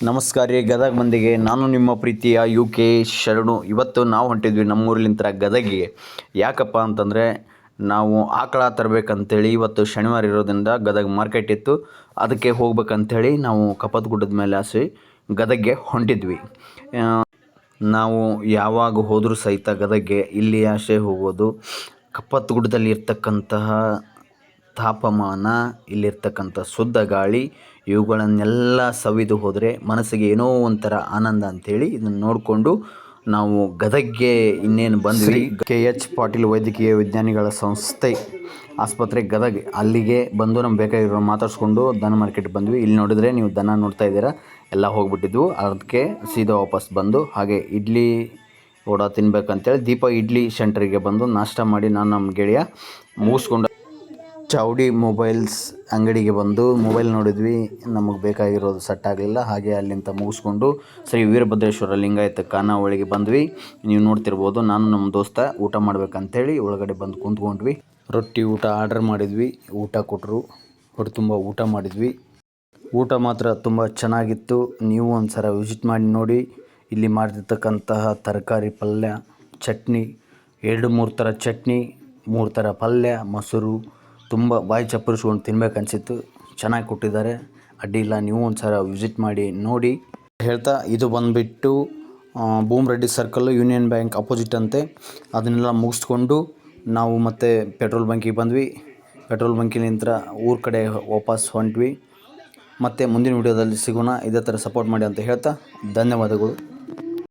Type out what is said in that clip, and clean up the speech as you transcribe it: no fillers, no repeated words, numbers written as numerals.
ನಮಸ್ಕಾರ ರೀ ಗದಗ ಮಂದಿಗೆ. ನಾನು ನಿಮ್ಮ ಪ್ರೀತಿಯ UK ಶರಣು. ಇವತ್ತು ನಾವು ಹೊಂಟಿದ್ವಿ ನಮ್ಮೂರ್ಲಿಂದ ಗದಗಿಗೆ. ಯಾಕಪ್ಪ ಅಂತಂದರೆ ನಾವು ಆಕಳ ತರಬೇಕಂತೇಳಿ ಇವತ್ತು ಶನಿವಾರ ಇರೋದ್ರಿಂದ ಗದಗ ಮಾರ್ಕೆಟ್ ಇತ್ತು, ಅದಕ್ಕೆ ಹೋಗ್ಬೇಕಂತೇಳಿ ನಾವು ಕಪ್ಪತ್ತ ಮೇಲೆ ಆಸೆ ಗದಗ್ಗೆ ಹೊಂಟಿದ್ವಿ. ನಾವು ಯಾವಾಗ ಹೋದರೂ ಸಹಿತ ಗದಗ್ಗೆ ಇಲ್ಲಿ ಆಸೆ ಹೋಗೋದು. ಕಪ್ಪತ್ತ ಗುಡ್ಡದಲ್ಲಿ ಇರ್ತಕ್ಕಂತಹ ತಾಪಮಾನ, ಇಲ್ಲಿರ್ತಕ್ಕಂಥ ಶುದ್ಧ ಗಾಳಿ, ಇವುಗಳನ್ನೆಲ್ಲ ಸವಿದು ಹೋದರೆ ಮನಸ್ಸಿಗೆ ಏನೋ ಒಂಥರ ಆನಂದ ಅಂಥೇಳಿ ಇದನ್ನು ನೋಡಿಕೊಂಡು ನಾವು ಗದಗ್ಗೆ ಇನ್ನೇನು ಬಂದ್ವಿ. KH ಪಾಟೀಲ್ ವೈದ್ಯಕೀಯ ವಿಜ್ಞಾನಿಗಳ ಸಂಸ್ಥೆ ಆಸ್ಪತ್ರೆ ಗದಗ, ಅಲ್ಲಿಗೆ ಬಂದು ನಮ್ಗೆ ಬೇಕಾಗಿರೋ ಮಾತಾಡಿಸ್ಕೊಂಡು ದನ ಮಾರ್ಕೆಟ್ ಬಂದ್ವಿ. ಇಲ್ಲಿ ನೋಡಿದರೆ ನೀವು ದನ ನೋಡ್ತಾ ಇದ್ದೀರಾ, ಎಲ್ಲ ಹೋಗ್ಬಿಟ್ಟಿದ್ವು. ಅದಕ್ಕೆ ಸೀದಾ ವಾಪಸ್ ಬಂದು ಹಾಗೆ ಇಡ್ಲಿ ವಡ ತಿನ್ಬೇಕಂತೇಳಿ ದೀಪ ಇಡ್ಲಿ ಸೆಂಟ್ರಿಗೆ ಬಂದು ನಾಷ್ಟ ಮಾಡಿ ನಾನು ನಮ್ಮ ಗೆಳೆಯ ಮುಗಿಸ್ಕೊಂಡು ಚೌಡಿ ಮೊಬೈಲ್ಸ್ ಅಂಗಡಿಗೆ ಬಂದು ಮೊಬೈಲ್ ನೋಡಿದ್ವಿ. ನಮಗೆ ಬೇಕಾಗಿರೋದು ಸೆಟ್ ಆಗಲಿಲ್ಲ. ಹಾಗೆ ಅಲ್ಲಿಂದ ಮುಗಿಸ್ಕೊಂಡು ಶ್ರೀ ವೀರಭದ್ರೇಶ್ವರ ಲಿಂಗಾಯತ ಖಾನಾವಳಿಗೆ ಬಂದ್ವಿ. ನೀವು ನೋಡ್ತಿರ್ಬೋದು, ನಾನು ನಮ್ಮ ದೋಸ್ತ ಊಟ ಮಾಡ್ಬೇಕಂತೇಳಿ ಒಳಗಡೆ ಬಂದು ಕುಂತ್ಕೊಂಡ್ವಿ. ರೊಟ್ಟಿ ಊಟ ಆರ್ಡರ್ ಮಾಡಿದ್ವಿ, ಊಟ ಕೊಟ್ಟರು, ಹೊಟ್ಟೆ ತುಂಬ ಊಟ ಮಾಡಿದ್ವಿ. ಊಟ ಮಾತ್ರ ತುಂಬ ಚೆನ್ನಾಗಿತ್ತು. ನೀವು ಒಂದು ಸಲ ವಿಸಿಟ್ ಮಾಡಿ ನೋಡಿ. ಇಲ್ಲಿ ಮಾಡಿರ್ತಕ್ಕಂತಹ ತರಕಾರಿ, ಪಲ್ಯ, ಚಟ್ನಿ, 2-3 ಥರ ಚಟ್ನಿ, 3 ಥರ ಪಲ್ಯ, ಮೊಸರು ತುಂಬ ಬಾಯಿ ಚಪ್ಪರಿಸ್ಕೊಂಡು ತಿನ್ಬೇಕು ಅನಿಸಿತ್ತು. ಚೆನ್ನಾಗಿ ಕೊಟ್ಟಿದ್ದಾರೆ, ಅಡ್ಡಿಲ್ಲ. ನೀವು ಒಂದು ಸಲ ವಿಸಿಟ್ ಮಾಡಿ ನೋಡಿ ಹೇಳ್ತಾ, ಇದು ಬಂದುಬಿಟ್ಟು Bhoomareddy circle, union bank opposite ಅಂತೆ. ಅದನ್ನೆಲ್ಲ ಮುಗಿಸ್ಕೊಂಡು ನಾವು ಮತ್ತೆ ಪೆಟ್ರೋಲ್ ಬಂಕಿಗೆ ಬಂದ್ವಿ. ಪೆಟ್ರೋಲ್ ಬಂಕಿನಿಂದ ಊರ ಕಡೆ ವಾಪಸ್ ಹೊಂಟ್ವಿ. ಮತ್ತು ಮುಂದಿನ ವೀಡಿಯೋದಲ್ಲಿ ಸಿಗೋಣ. ಇದೇ ಥರ ಸಪೋರ್ಟ್ ಮಾಡಿ ಅಂತ ಹೇಳ್ತಾ ಧನ್ಯವಾದಗಳು.